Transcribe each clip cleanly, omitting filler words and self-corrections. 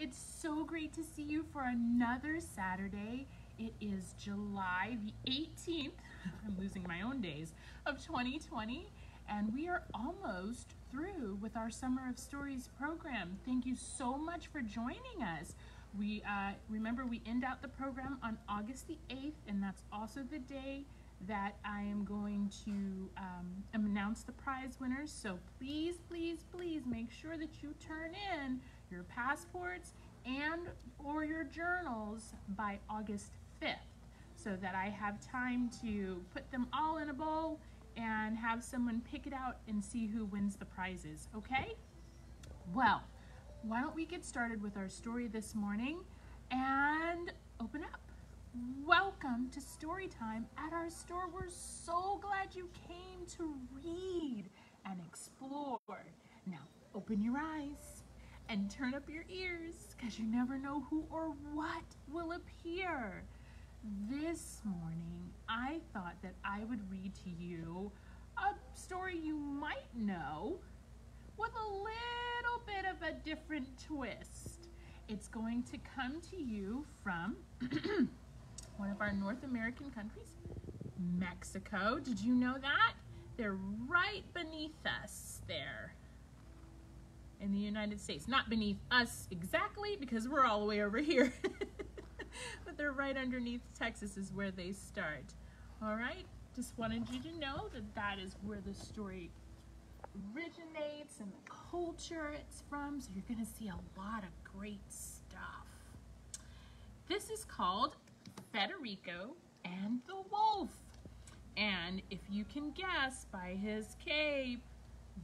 It's so great to see you for another Saturday. It is July the 18th, I'm losing my own days, of 2020, and we are almost through with our Summer of Stories program. Thank you so much for joining us. Remember, we end out the program on August the 8th, and that's also the day that I am going to announce the prize winners. So please, please, please make sure that you turn in your passports and or your journals by August 5th so that I have time to put them all in a bowl and have someone pick it out and see who wins the prizes, okay? Well, why don't we get started with our story this morning and open up. Welcome to Storytime at our store. We're so glad you came to read and explore. Now, open your eyes and turn up your ears because you never know who or what will appear. This morning, I thought that I would read to you a story you might know with a little bit of a different twist. It's going to come to you from one of our North American countries, Mexico. Did you know that? They're right beneath us there in the United States. Not beneath us exactly because we're all the way over here. But they're right underneath Texas is where they start. All right, just wanted you to know that that is where the story originates and the culture it's from. So you're gonna see a lot of great stuff. This is called Frederico and the Wolf. And if you can guess by his cape,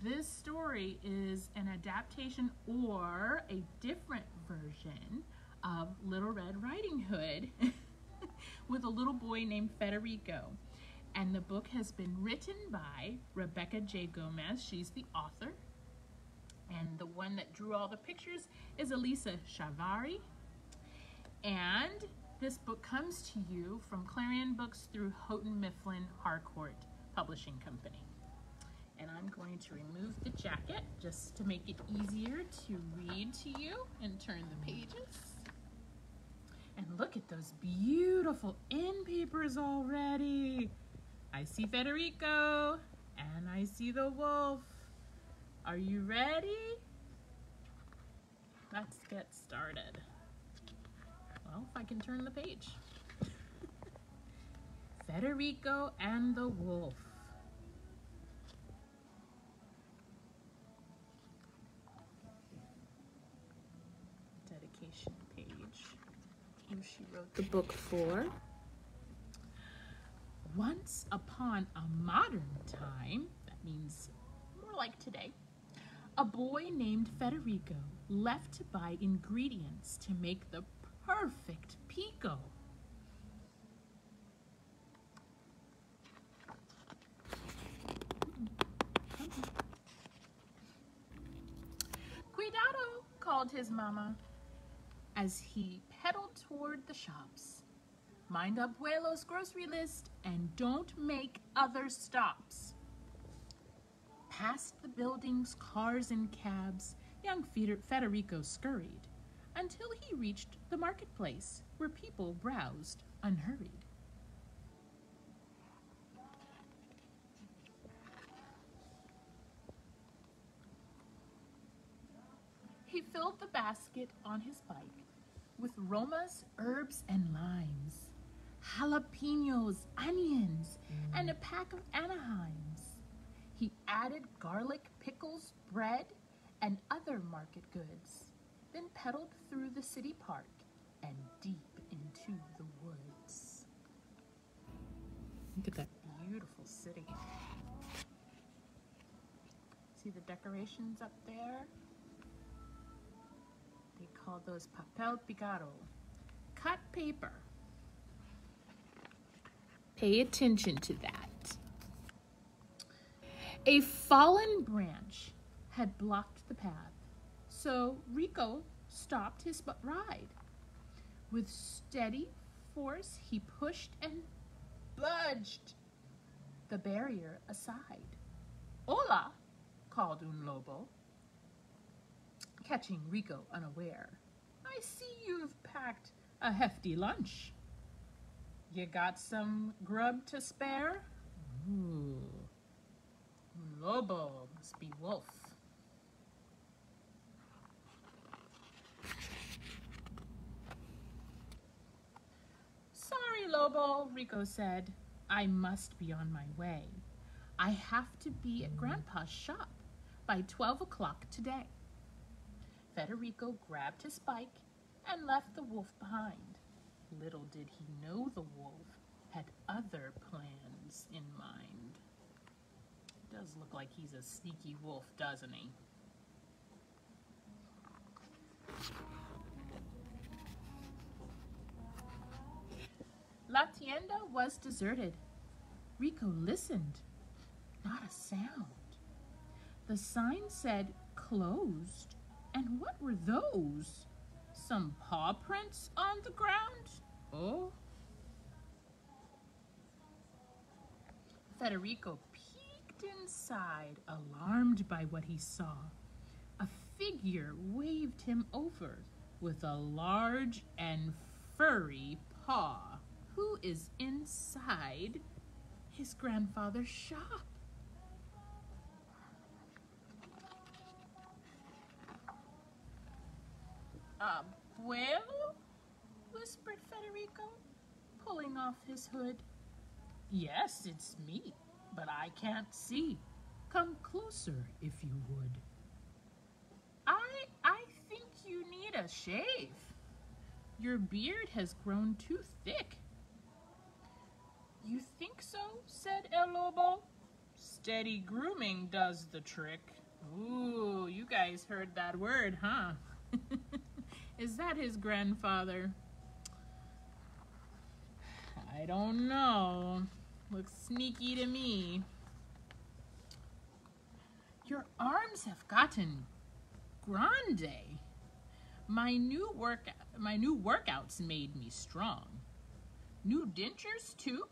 this story is an adaptation or a different version of Little Red Riding Hood with a little boy named Frederico. And the book has been written by Rebecca J. Gomez. She's the author. And the one that drew all the pictures is Elisa Chavari. And this book comes to you from Clarion Books through Houghton Mifflin Harcourt Publishing Company. And I'm going to remove the jacket just to make it easier to read to you and turn the pages. And look at those beautiful end papers already. I see Frederico and I see the wolf. Are you ready? Let's get started. Well, if I can turn the page. Frederico and the Wolf. Dedication page. Who she wrote the book for. Once upon a modern time, that means more like today, a boy named Frederico left to buy ingredients to make the perfect pico. Cuidado, called his mama as he pedaled toward the shops. Mind Abuelo's grocery list and don't make other stops. Past the buildings, cars, and cabs, young Frederico scurried until he reached the marketplace where people browsed unhurried. He filled the basket on his bike with Romas, herbs, and limes, jalapenos, onions, and a pack of Anaheims. He added garlic, pickles, bread, and other market goods, then pedaled through the city park and deep into the woods. Look at that beautiful city. See the decorations up there? They call those papel picado, cut paper. Pay attention to that. A fallen branch had blocked the path, so Rico stopped his ride. With steady force, he pushed and budged the barrier aside. Hola, called un lobo, catching Rico unaware. I I see you've packed a hefty lunch. You got some grub to spare? Ooh, Lobo must be wolf. Sorry, Lobo, Rico said. I must be on my way. I have to be at Grandpa's shop by 12 o'clock today. Federico grabbed his bike and left the wolf behind. Little did he know the wolf had other plans in mind. Does look like he's a sneaky wolf, doesn't he? La tienda was deserted. Rico listened. Not a sound. The sign said closed. And what were those? Some paw prints on the ground? Oh. Federico peeked inside, alarmed by what he saw. A figure waved him over with a large and furry paw. Who is inside his grandfather's shop? Abuelo? Whispered Federico, pulling off his hood. Yes, it's me, but I can't see. Come closer if you would. I think you need a shave. Your beard has grown too thick. You think so? Said El Lobo. Steady grooming does the trick. Ooh, you guys heard that word, huh? Is that his grandfather? I don't know. Looks sneaky to me. Your arms have gotten grande. My new workouts made me strong. New dentures too?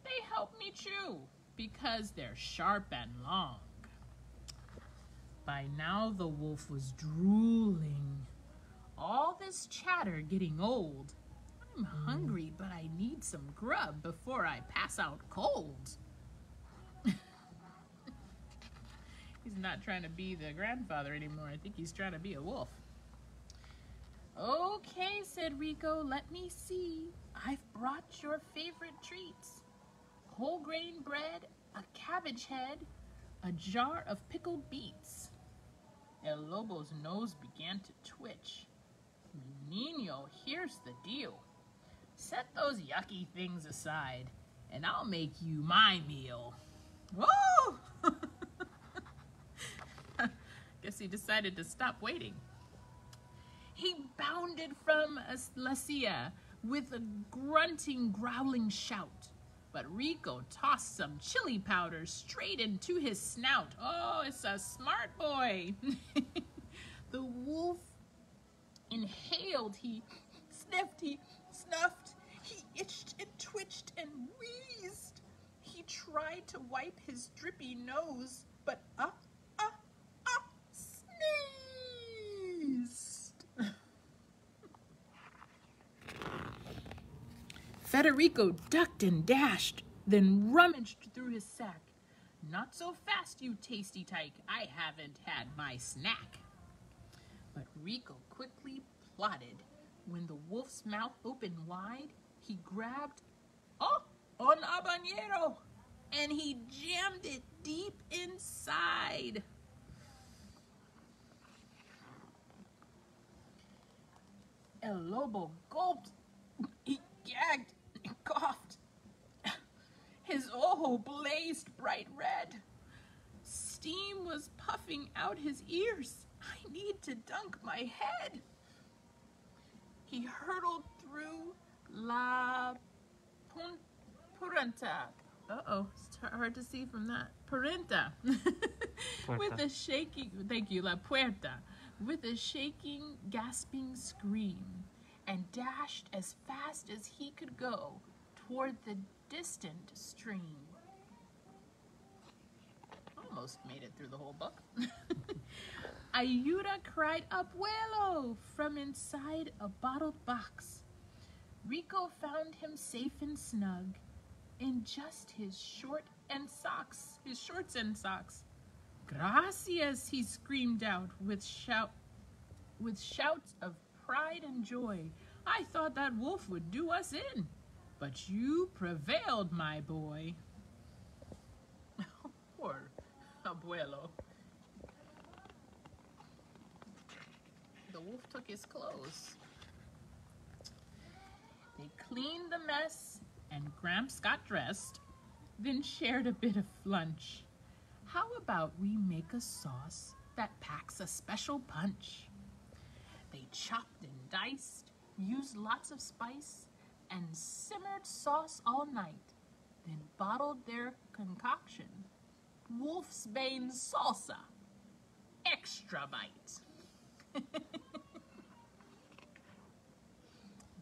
They help me chew because they're sharp and long. By now the wolf was drooling. All this chatter getting old. I'm hungry, but I need some grub before I pass out cold. He's not trying to be the grandfather anymore. I think he's trying to be a wolf. Okay, said Rico, let me see. I've brought your favorite treats. Whole grain bread, a cabbage head, a jar of pickled beets. El Lobo's nose began to twitch. Niño, here's the deal. Set those yucky things aside, and I'll make you my meal. Whoa! Guess he decided to stop waiting. He bounded from La Silla with a grunting, growling shout. But Rico tossed some chili powder straight into his snout. Oh, it's a smart boy. The wolf inhaled, he sniffed, he snuffed, he itched and twitched and wheezed. He tried to wipe his drippy nose, but sneezed. Federico ducked and dashed, then rummaged through his sack. Not so fast, you tasty tyke. I haven't had my snack. But Rico quickly plotted. When the wolf's mouth opened wide, he grabbed, un habanero, and he jammed it deep inside. El Lobo gulped, he gagged, and coughed. His ojo blazed bright red. Steam was puffing out his ears. I need to dunk my head. He hurtled through La Puerta. It's hard to see from that. Puerta. With a shaking, thank you, La Puerta. With a shaking, gasping scream, and dashed as fast as he could go toward the distant stream. Almost made it through the whole book. Ayuda cried abuelo from inside a bottled box. Rico found him safe and snug in just his shorts and socks. Gracias, he screamed out with shouts of pride and joy. I thought that wolf would do us in, but you prevailed, my boy. Poor abuelo. The wolf took his clothes. They cleaned the mess and Gramps got dressed, then shared a bit of lunch. How about we make a sauce that packs a special punch? They chopped and diced, used lots of spice, and simmered sauce all night, then bottled their concoction. Wolf's Bane Salsa. Extra bite.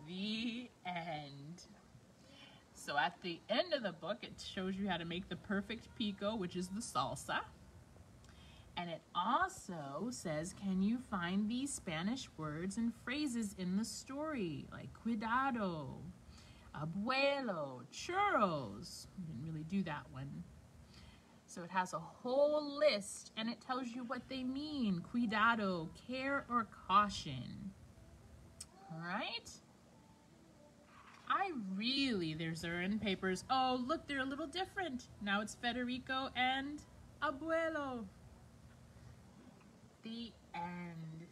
The end. So at the end of the book, it shows you how to make the perfect pico, which is the salsa. And it also says, can you find these Spanish words and phrases in the story? Like cuidado, abuelo, churros. We didn't really do that one. So it has a whole list and it tells you what they mean. Cuidado, care or caution. All right? There's our end papers. Oh, look, they're a little different. Now it's Federico and abuelo. The end.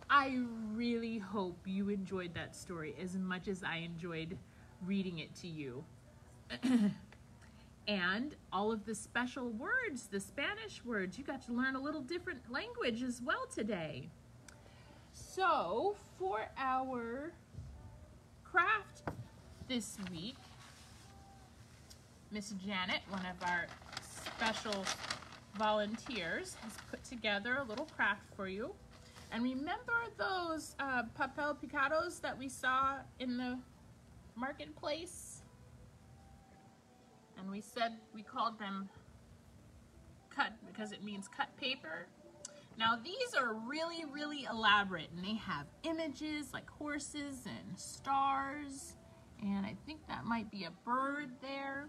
I really hope you enjoyed that story as much as I enjoyed reading it to you. And all of the special words, the Spanish words, you got to learn a little different language as well today. So for our craft this week, Miss Janet, one of our special volunteers, has put together a little craft for you. And remember those papel picados that we saw in the marketplace? And we said we called them cut because it means cut paper. Now these are really, really elaborate and they have images like horses and stars. And I think that might be a bird there.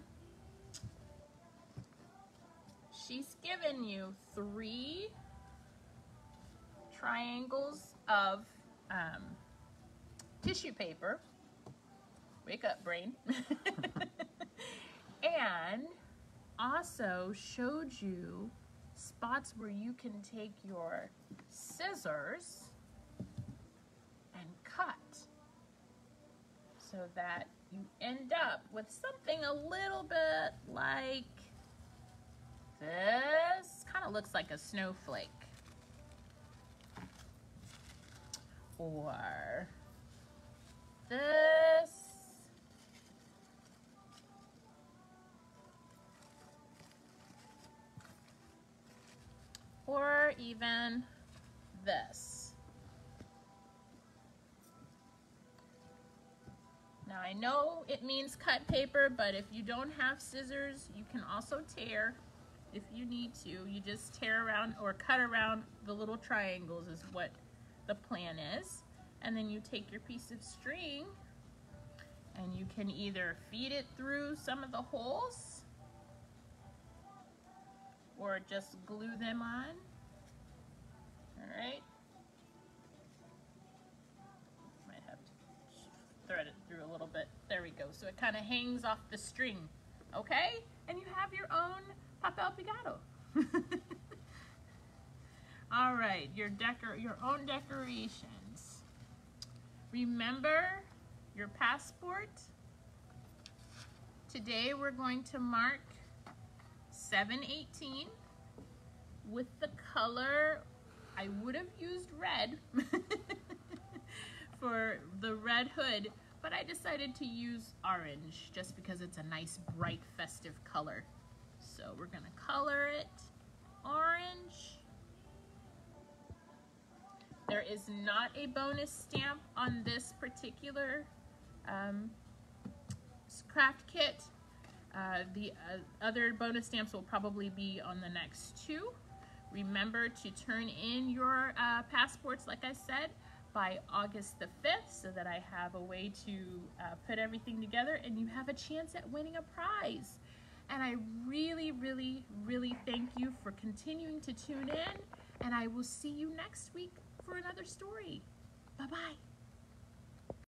She's given you 3 triangles of tissue paper. Wake up, brain. And also showed you spots where you can take your scissors and cut so that you end up with something a little bit like this. Kind of looks like a snowflake. Or this. Or even this. Now I know it means cut paper, but if you don't have scissors, you can also tear if you need to. You just tear around or cut around the little triangles is what the plan is. And then you take your piece of string and you can either feed it through some of the holes or just glue them on. All right. Might have to thread it through a little bit. There we go. So it kind of hangs off the string. Okay? And you have your own papel picado. All right, your own decorations. Remember your passport. Today we're going to mark 7/18 with the color. I would have used red for the red hood, but I decided to use orange just because it's a nice, bright, festive color. So we're gonna color it orange. There is not a bonus stamp on this particular craft kit. The other bonus stamps will probably be on the next 2. Remember to turn in your passports, like I said, by August the 5th so that I have a way to put everything together and you have a chance at winning a prize. And I really, really, really thank you for continuing to tune in, and I will see you next week for another story. Bye-bye.